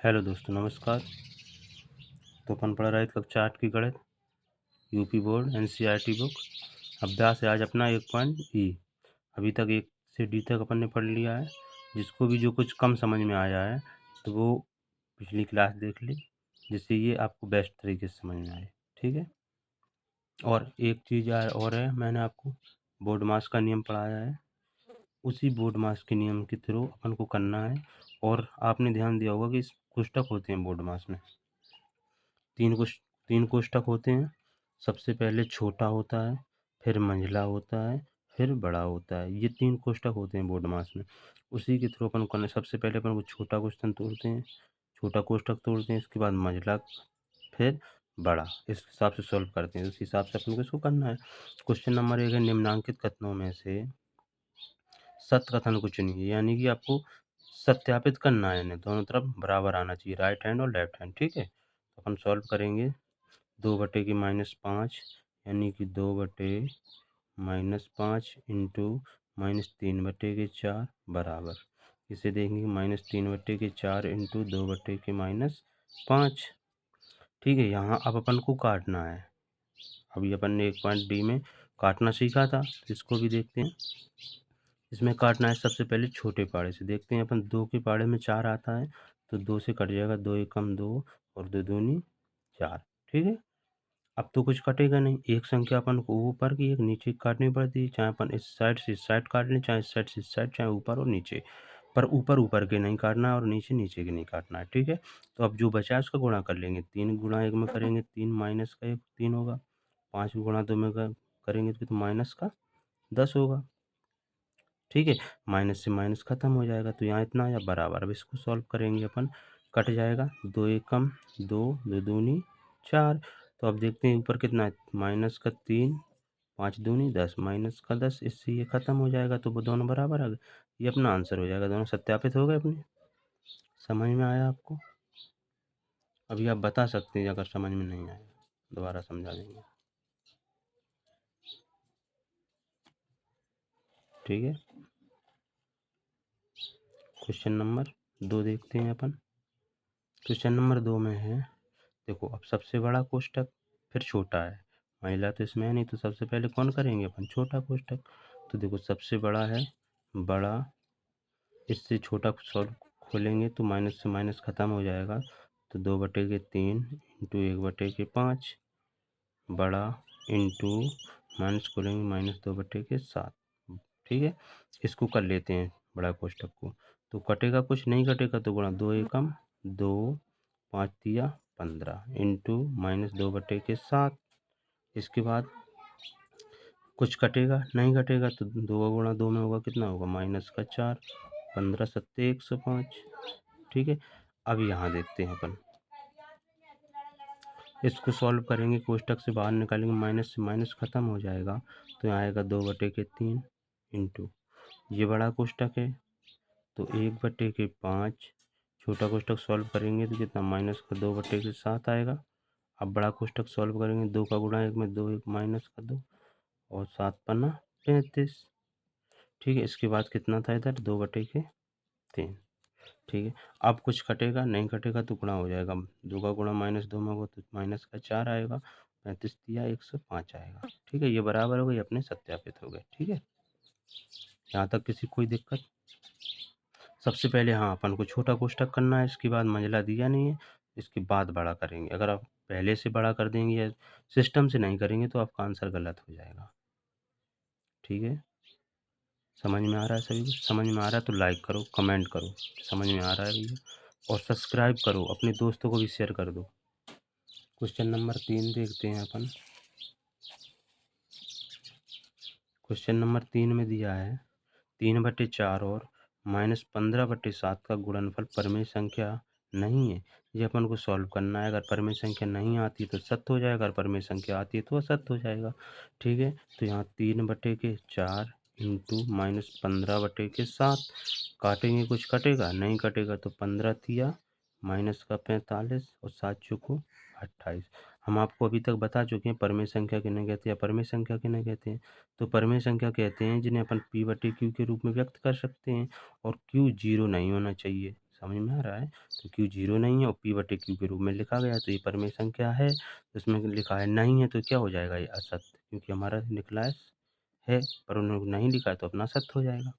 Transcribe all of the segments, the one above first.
Hello दोस्तों, नमस्कार। तो अपन पढ़ रहे थे कक्षा 8 की गणित यूपी बोर्ड एनसीईआरटी बुक। अभ्यास है आज अपना 1 पॉइंट ई। अभी तक 1 से डी तक अपन ने पढ़ लिया है। जिसको भी जो कुछ कम समझ में आया है तो वो पिछली क्लास देख ली, जिससे ये आपको बेस्ट तरीके से समझ में आए। ठीक है। और एक चीज़ और है, मैंने आपको बोर्ड मास का नियम पढ़ाया है। उसी बोर्ड मास के नियम के थ्रू अपन को करना है। और आपने ध्यान दिया होगा कि इस कोष्टक होते हैं बोर्ड मास में, तीन कोष्ठक होते हैं। सबसे पहले छोटा होता है, फिर मंझला होता है, फिर बड़ा होता है। ये 3 कोष्ठक होते हैं बोर्ड मास में। उसी के थ्रू अपन करना, सबसे पहले अपन को छोटा क्वेश्चन तोड़ते हैं, छोटा कोष्ठक तोड़ते हैं, इसके बाद मंझला, फिर बड़ा। इस हिसाब से सॉल्व करते हैं। उस हिसाब से अपन को इसको करना है। क्वेश्चन नंबर 1 है, निम्नांकित कथनों में से सत्य कथन को चुनिए। यानी कि आपको सत्यापित करना है, इन्हें दोनों तरफ बराबर आना चाहिए, राइट हैंड और लेफ्ट हैंड। ठीक है। तो अपन सॉल्व करेंगे। 2/-5 यानी कि 2/-5 इंटू -3/4 बराबर। इसे देखेंगे -3/4 इंटू 2/-5। ठीक है। यहाँ अब अपन को काटना है। अभी अपन ने 1 पॉइंट डी में काटना सीखा था, इसको भी देखते हैं। इसमें काटना है सबसे पहले छोटे पाड़े से। देखते हैं अपन, 2 के पाड़े में 4 आता है तो 2 से कट जाएगा, 2 एकम 2 और 2 दूनी 4। ठीक है। अब तो कुछ कटेगा नहीं। एक संख्या अपन को ऊपर की एक नीचे काटनी पड़ती है, चाहे अपन इस साइड से इस साइड काट लें, चाहे इस साइड से इस साइड, चाहे ऊपर और नीचे। पर ऊपर ऊपर के नहीं काटना है और नीचे नीचे के नहीं काटना है। ठीक है। तो अब जो बचा है उसका गुणा कर लेंगे। 3 गुणा 1 में करेंगे, 3 माइनस का 1 3 होगा। 5 गुणा 2 में करेंगे तो माइनस का 10 होगा। ठीक है। माइनस से माइनस खत्म हो जाएगा, तो यहाँ इतना आया बराबर। अब इसको सॉल्व करेंगे अपन, कट जाएगा। 2 एकम 2, 2 दूनी 4। तो अब देखते हैं ऊपर कितना है, माइनस का 3, 5 दूनी 10, माइनस का 10। इससे ये खत्म हो जाएगा, तो वो दोनों बराबर आ गए। ये अपना आंसर हो जाएगा। दोनों सत्यापित हो गए अपने। समझ में आया आपको? अभी आप बता सकते हैं, अगर समझ में नहीं आया दोबारा समझा देंगे। ठीक है। क्वेश्चन नंबर 2 देखते हैं अपन। क्वेश्चन नंबर 2 में है, देखो अब सबसे बड़ा कोष्ठक, फिर छोटा है। महिला तो इसमें है नहीं, तो सबसे पहले कौन करेंगे अपन, छोटा कोष्ठक। तो देखो सबसे बड़ा है बड़ा, इससे छोटा सॉल्व खोलेंगे तो माइनस से माइनस खत्म हो जाएगा। तो 2/3 इंटू 1/5 बड़ा इंटू माइनस खोलेंगे -2/7। ठीक है। इसको कर लेते हैं बड़ा कोष्ठक को। तो कटेगा कुछ नहीं, कटेगा तो गुणा 2 एकम 2, 5 तिया 15 इंटू -2/7। इसके बाद कुछ कटेगा नहीं, कटेगा तो 2 गुणा 2 में होगा, कितना होगा माइनस का 4, 15 सत्ते 105। ठीक है। अब यहाँ देखते हैं अपन, इसको सॉल्व करेंगे, कोष्ठक से बाहर निकालेंगे, माइनस से माइनस खत्म हो जाएगा। तो यहाँ आएगा 2/3 इंटू, ये बड़ा कोष्ठक है तो 1/5। छोटा कोष्ठक सॉल्व करेंगे तो कितना, माइनस का 2/7 आएगा। अब बड़ा कोष्ठक सॉल्व करेंगे, 2 का गुणा 1 में 2, 1 माइनस का 2 और 7 पन्ना 35। ठीक है। इसके बाद कितना था इधर, 2/3। ठीक है। अब कुछ कटेगा नहीं, कटेगा तो गुणा हो जाएगा। 2 का गुणा -2 में होगा तो माइनस का 4 आएगा। 35 दिया 105 आएगा। ठीक है। ये बराबर हो गई, अपने सत्यापित हो गए। ठीक है। यहाँ तक किसी कोई दिक्कत? सबसे पहले हाँ अपन को छोटा कोष्ठक करना है, इसके बाद मंझला दिया नहीं है, इसके बाद बड़ा करेंगे। अगर आप पहले से बड़ा कर देंगे या सिस्टम से नहीं करेंगे तो आपका आंसर गलत हो जाएगा। ठीक है। समझ में आ रहा है सभी को? समझ में आ रहा है तो लाइक करो, कमेंट करो समझ में आ रहा है भैया, और सब्सक्राइब करो, अपने दोस्तों को भी शेयर कर दो। क्वेश्चन नंबर 3 देखते हैं अपन। क्वेश्चन नंबर 3 में दिया है 3/4 और -15/7 का गुणनफल परिमेय संख्या नहीं है। ये अपन को सॉल्व करना है। अगर परिमेय संख्या नहीं आती तो सत्य हो जाएगा, अगर परिमेय संख्या आती है तो असत्य हो जाएगा। ठीक है। तो यहाँ 3/4 इंटू -15/7 काटेंगे, कुछ कटेगा नहीं, कटेगा तो 15 तिया माइनस का 45 और 7 चौको 28। हम आपको अभी तक बता चुके हैं परिमेय संख्या किन्हें कहते हैं, अपरिमेय संख्या किन्हें कहते हैं। तो परिमेय संख्या कहते हैं जिन्हें अपन P/Q के रूप में व्यक्त कर सकते हैं और Q 0 नहीं होना चाहिए। समझ में आ रहा है? तो क्यू 0 नहीं है और p बटे q के रूप में लिखा गया है, तो ये परिमेय संख्या है। तो इसमें लिखा है नहीं है, तो क्या हो जाएगा ये असत्य, क्योंकि हमारा निकला है पर उन्होंने नहीं लिखा है तो अपना असत्य हो जाएगा।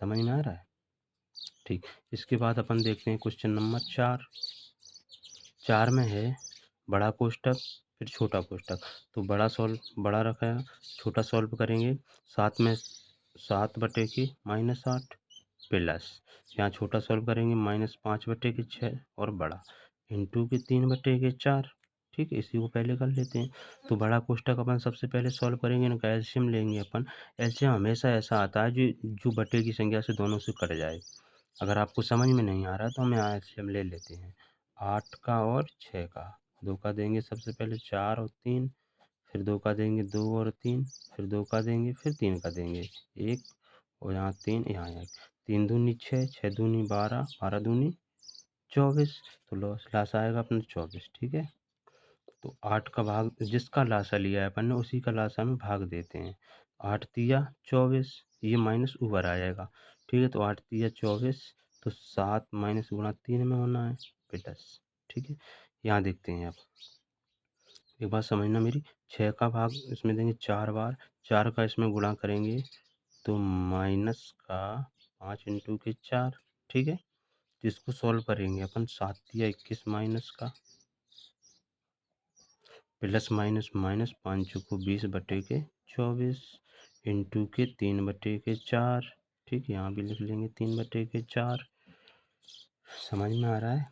समझ में आ रहा है? ठीक। इसके बाद अपन देखते हैं क्वेश्चन नंबर 4। 4 में है बड़ा कोष्ठक फिर छोटा कोष्ठक। तो बड़ा रखा है, छोटा सॉल्व करेंगे। 7 बटे की -8 प्लस यहाँ छोटा सॉल्व करेंगे -5 बटे की 6 और बड़ा इंटू के 3 बटे के 4। ठीक है, इसी को पहले कर लेते हैं। तो बड़ा कोष्ठक अपन सबसे पहले सॉल्व करेंगे ना, एलसीएम लेंगे अपन। एलसीएम हमेशा ऐसा आता है जो बटे की संख्या से दोनों से कट जाए। अगर आपको समझ में नहीं आ रहा तो हम यहाँ एलसीएम ले लेते हैं 8 का और 6 का। 2 का देंगे सबसे पहले 4 और 3, फिर 2 का देंगे 2 और 3, फिर 2 का देंगे, फिर 3 का देंगे 1 और यहाँ 3 यहाँ 1। 3 दूनी 6, 6 दूनी 12, 12 दूनी 24। तो लासा आएगा अपना 24। ठीक है, तो 8 का भाग जिसका लासा लिया है अपन ने उसी का लासा में भाग देते हैं। 8 तिया 24, ये माइनस ऊपर आ जाएगा। ठीक है, तो 8 तिया 24, तो 7 माइनस गुणा 3 में होना है प्लस। ठीक है, यहाँ देखते हैं आप, एक बात समझना मेरी। 6 का भाग इसमें देंगे 4 बार, 4 का इसमें गुणा करेंगे तो माइनस का 5 इंटू के 4। ठीक है, जिसको सॉल्व करेंगे अपन 7 तिया 21 माइनस का प्लस माइनस माइनस 5 चौको 20 बटे के 24 इंटू के 3 बटे के 4। ठीक है, यहाँ भी लिख लेंगे 3 बटे के 4। समझ में आ रहा है?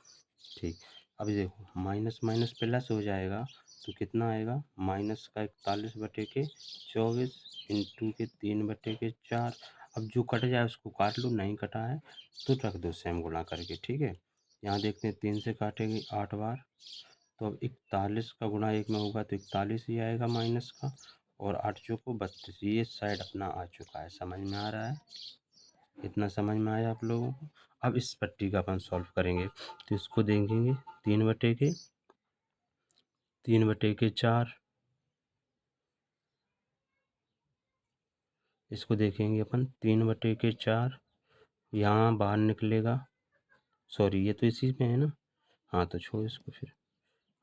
ठीक। अभी देखो माइनस माइनस प्लस हो जाएगा तो कितना आएगा, माइनस का 41 बटे के 24 इंटू के 3 बटे के 4। अब जो कट जाए उसको काट लो, नहीं कटा है तो रख दो सेम गुणा करके। ठीक है, यहाँ देखते हैं 3 से काटेंगे 8 बार, तो अब 41 का गुणा 1 में होगा तो 41 ही आएगा माइनस का, और 8 चौको 32। ये साइड अपना आ चुका है। समझ में आ रहा है? इतना समझ में आया आप लोगों को? अब इस पट्टी का अपन सॉल्व करेंगे, तो इसको देखेंगे 3 बटे के 4, इसको देखेंगे अपन 3 बटे के 4, यहाँ बाहर निकलेगा, सॉरी ये तो इसी में है ना, हाँ तो छोड़ इसको फिर।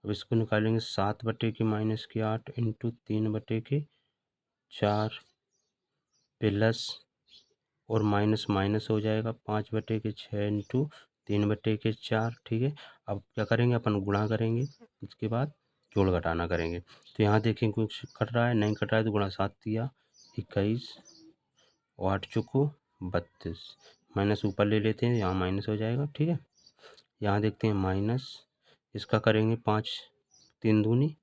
अब इसको निकालेंगे 7 बटे के माइनस के 8 इंटू 3 बटे के 4 प्लस और माइनस माइनस हो जाएगा 5 बटे के 6 इंटू 3 बटे के 4। ठीक है, अब क्या करेंगे अपन, गुणा करेंगे, इसके बाद जोड़ घटाना करेंगे। तो यहाँ देखें कुछ कट रहा है, नहीं कट रहा है तो गुणा 7 दिया 21 और 8 चौको 32, माइनस ऊपर ले लेते हैं, यहाँ माइनस हो जाएगा। ठीक है, यहाँ देखते हैं माइनस, इसका करेंगे 5 3 दूनी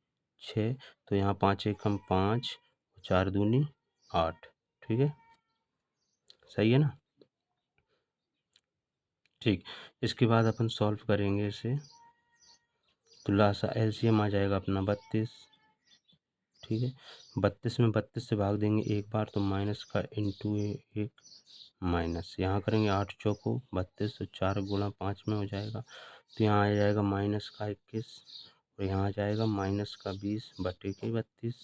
6, तो यहाँ 5 एकम 5, 4 दूनी 8। ठीक है, सही है ना? ठीक, इसके बाद अपन सॉल्व करेंगे इसे, तो लासा एलसीएम आ जाएगा अपना 32। ठीक है, 32 में 32 से भाग देंगे एक बार तो माइनस का इंटू 1 माइनस, यहाँ करेंगे 8 चौको 32, तो 4 गुणा 5 में हो जाएगा, तो यहाँ आ जाएगा माइनस का 21 और यहाँ आ जाएगा माइनस का 20 बटे के 32।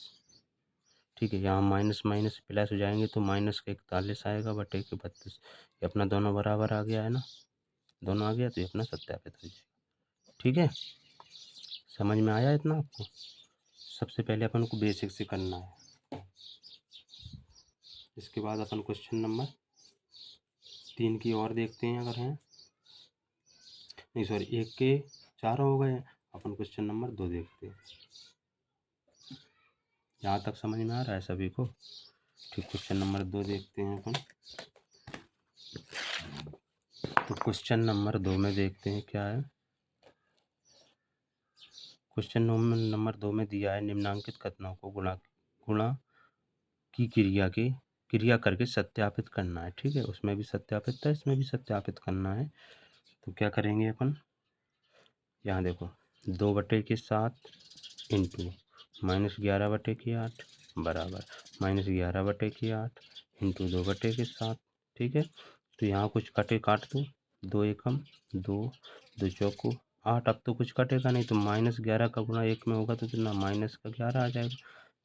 ठीक है, यहाँ माइनस माइनस प्लस हो जाएंगे तो माइनस का 41 आएगा बटे के 32। ये अपना दोनों बराबर आ गया है ना, दोनों आ गया तो ये अपना सत्यापित हो जाएगा। ठीक है, समझ में आया इतना आपको? सबसे पहले अपन को बेसिक से करना है। इसके बाद अपन क्वेश्चन नंबर 3 की और देखते हैं, अगर हैं, नहीं सॉरी 1 के 4 हो गए, अपन क्वेश्चन नंबर 2 देखते हैं। यहाँ तक समझ में आ रहा है सभी को? ठीक, क्वेश्चन नंबर 2 देखते हैं अपन। तो क्वेश्चन नंबर 2 में देखते हैं क्या है। क्वेश्चन नंबर 2 में दिया है निम्नांकित कथनों को गुणा की क्रिया करके सत्यापित करना है। ठीक है, उसमें भी सत्यापित था, इसमें भी सत्यापित करना है। तो क्या करेंगे अपन, यहाँ देखो 2 बटे के 7 इंटू -11 बटे के 8 बराबर -11 बटे के 8 इंटू 2 बटे के 7। ठीक है, तो यहाँ कुछ कटे काट दो, 2 एकम 2, 2 चौको 8। अब तो कुछ कटेगा नहीं, तो -11 का गुणा 1 में होगा तो कितना, माइनस का 11 आ जाएगा,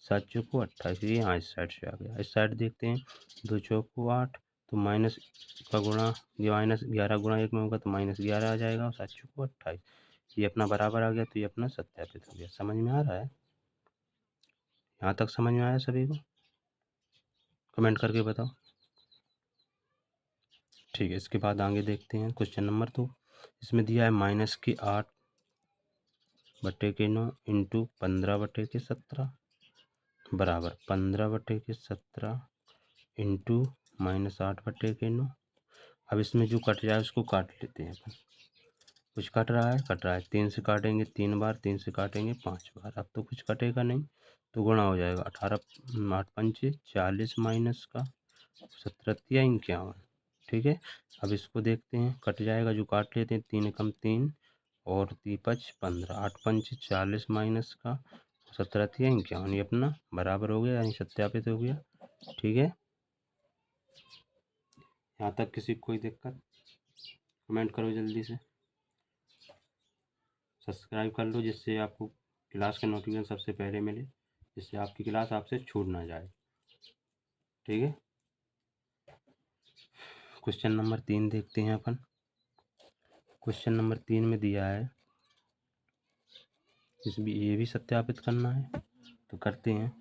7 चौको 28। ये यहाँ इस साइड से आ गया। इस साइड देखते हैं, 2 चौको 8, तो माइनस का गुणा, ये -11 गुणा 1 में होगा तो -11 आ जाएगा, और 7 चौको 28। ये अपना बराबर आ गया, तो ये अपना सत्यापित हो गया। समझ में आ रहा है? यहाँ तक समझ में आया सभी को? कमेंट करके बताओ। ठीक है, इसके बाद आगे देखते हैं क्वेश्चन नंबर 2। इसमें दिया है -8/9 इंटू 15/17 बराबर 15/17 इंटू -8/9। अब इसमें जो कट जाए उसको काट लेते हैं अपन। कुछ कट रहा है 3 से काटेंगे 3 बार, 3 से काटेंगे 5 बार। अब तो कुछ कटेगा नहीं, तो गुणा हो जाएगा 18 8 पंचे 40 माइनस का 17 51। ठीक है, अब इसको देखते हैं, कट जाएगा जो काट लेते हैं। 3 एकम 3 और 3 5 15, 8 पंचे 40 माइनस का 17 51, ये अपना बराबर हो गया, यानी सत्यापित हो गया। ठीक है, यहाँ तक किसी को कोई दिक्कत? कमेंट करो जल्दी से, सब्सक्राइब कर लो जिससे आपको क्लास का नोटिफिकेशन सबसे पहले मिले, जिससे आपकी क्लास आपसे छूट ना जाए। ठीक है, क्वेश्चन नंबर 3 देखते हैं अपन। क्वेश्चन नंबर 3 में दिया है, इसमें ये भी सत्यापित करना है, तो करते हैं।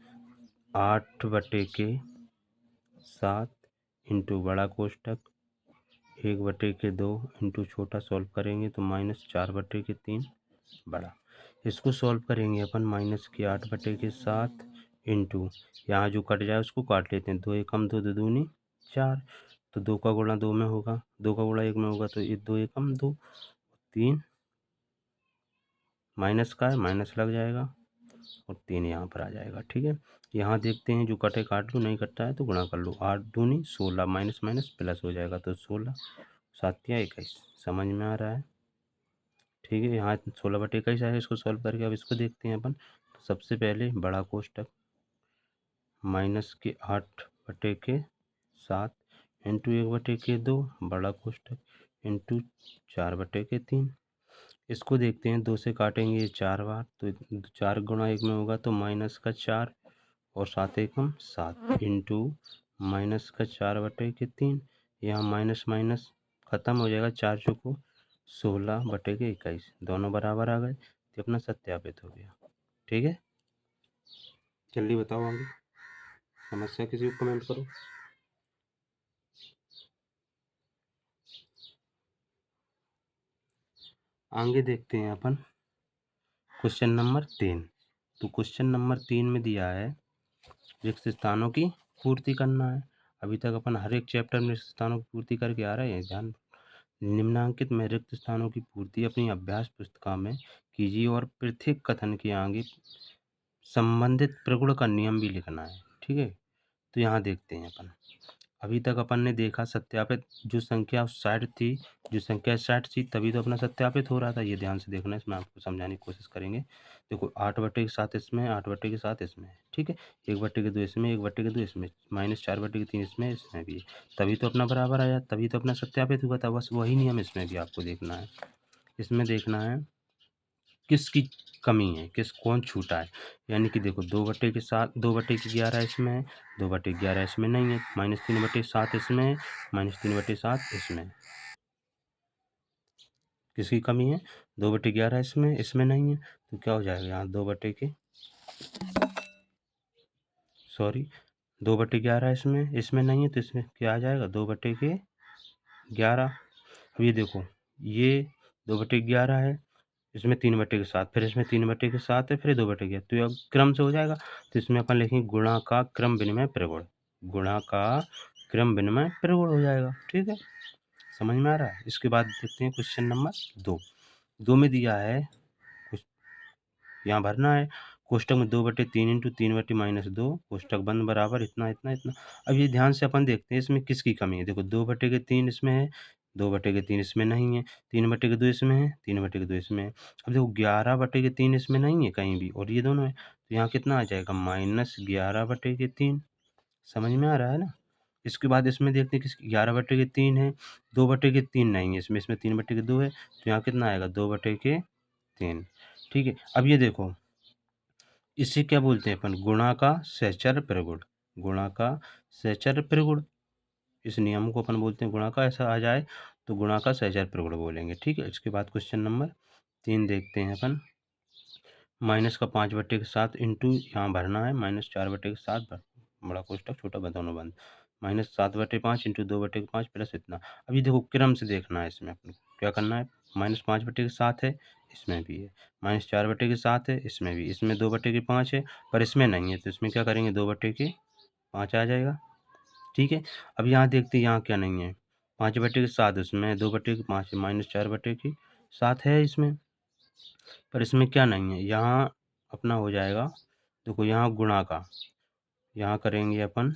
8/7 इंटू बड़ा कोष्टक 1/2 इंटू छोटा सॉल्व करेंगे तो -4/3 बड़ा। इसको सॉल्व करेंगे अपन, -8/7 इंटू, यहाँ जो कट जाए उसको काट लेते हैं। 2 एकम 2 दो दूनी 4, तो 2 का गुणा 2 में होगा, 2 का गुणा 1 में होगा, तो ये 2 एकम 2 3 माइनस का है, माइनस लग जाएगा और 3 यहाँ पर आ जाएगा। ठीक है, यहाँ देखते हैं, जो कटे काट लो, नहीं कटता है तो गुणा कर लो। 8 दूनी 16, माइनस माइनस प्लस हो जाएगा, तो 16 7 21। समझ में आ रहा है? ठीक है, यहाँ 16/21 आएगा। इसको सॉल्व करके अब इसको देखते हैं अपन। तो सबसे पहले बड़ा कोष्टक -8/7 इंटू 1/2 बड़ा कोष्टक इंटू 4/3। इसको देखते हैं, 2 से काटेंगे ये 4 बार, तो 4 गुणा 1 में होगा, तो -4 और 7 एकम 7 इंटू -4/3। यहाँ माइनस माइनस खत्म हो जाएगा, 4 चौको 16/21, दोनों बराबर आ गए, तो अपना सत्यापित हो गया। ठीक है, जल्दी बताओ आगे, समस्या किसी को कमेंट करो। आगे देखते हैं अपन क्वेश्चन नंबर 3। तो क्वेश्चन नंबर 3 में दिया है, रिक्त स्थानों की पूर्ति करना है। अभी तक अपन हर एक चैप्टर में रिक्त स्थानों की पूर्ति करके आ रहे हैं। ध्यान, निम्नांकित में रिक्त स्थानों की पूर्ति अपनी अभ्यास पुस्तिका में कीजिए और प्रत्येक कथन के आगे संबंधित प्रगुण का नियम भी लिखना है। ठीक है, तो यहाँ देखते हैं अपन। अभी तक अपन ने देखा सत्यापित, जो संख्या 60 थी, जो संख्या 60 थी तभी तो अपना सत्यापित हो रहा था। ये ध्यान से देखना, इसमें आपको समझाने की कोशिश करेंगे। देखो 8/7 इसमें, 8/7 इसमें है। ठीक है, 1/2 इसमें, 1/2 इसमें, -4/3 इसमें, इसमें भी, तभी तो अपना बराबर आया, तभी तो अपना सत्यापित हुआ था। बस वही नियम इसमें भी आपको देखना है। इसमें देखना है किसकी कमी है, कौन छूटा है। यानी कि देखो 2/7, 2/11 इसमें है, 2/11 इसमें नहीं है, -3/7 इसमें है, -3/7 इसमें है। किसकी कमी है? 2/11 इसमें, इसमें नहीं है, तो क्या हो जाएगा यहाँ 2/11 इसमें, इसमें नहीं है, तो इसमें क्या आ जाएगा 2/11। अब ये देखो, ये 2/11 है, इसमें 3/7, फिर इसमें 3/7 है, फिर 2/11, तो ये अब क्रम से हो जाएगा। तो इसमें अपन लिखेंगे गुणा का क्रम विनिमय प्रगुण, गुणा का क्रम विनिमय प्रगुण हो जाएगा। ठीक है, समझ में आ रहा है? इसके बाद देखते हैं क्वेश्चन नंबर 2 में दिया है, कुछ यहाँ भरना है। कोष्टक में 2/3 इंटू 3/-2, कोष्टक बंद बराबर इतना इतना इतना। अब ये ध्यान से अपन देखते हैं इसमें किसकी कमी है। देखो 2/3 इसमें है, 2/3 इसमें नहीं है, 3/2 इसमें है, 3/2 इसमें है। अब देखो 11/3 इसमें नहीं है कहीं भी, और ये दोनों है, तो यहाँ कितना आ जाएगा -11/3। समझ में आ रहा है ना? इसके बाद इसमें देखते हैं किस 11/3 है, 2/3 नहीं है इसमें, इसमें 3/2 है, तो यहाँ कितना आएगा 2/3। ठीक है, अब ये देखो, इसे क्या बोलते हैं अपन, गुणा का सहचर्य प्रगुण, गुणा का सहचर्य प्रगुण। इस नियम को अपन बोलते हैं गुणा का, ऐसा आ जाए तो गुणा का सहचर प्रगुण बोलेंगे। ठीक है, इसके बाद क्वेश्चन नंबर 3 देखते हैं अपन। माइनस का 5/7 इंटू यहाँ भरना है -4/7 बड़ा कोष्टक छोटा दोनों बंद, -7/5 इंटू 2/5 प्लस इतना। अभी देखो क्रम से देखना है, इसमें अपन को क्या करना है, -5/7 है, इसमें भी है, -4/7 है, इसमें भी, इसमें 2/5 है, पर इसमें नहीं है, तो इसमें क्या करेंगे 2/5 आ जाएगा। ठीक है, अब यहाँ देखते हैं यहाँ क्या नहीं है, 5/7 इसमें, 2/5 है, -4/7 है इसमें, पर इसमें क्या नहीं है, यहाँ अपना हो जाएगा। देखो यहाँ गुणा का, यहाँ करेंगे अपन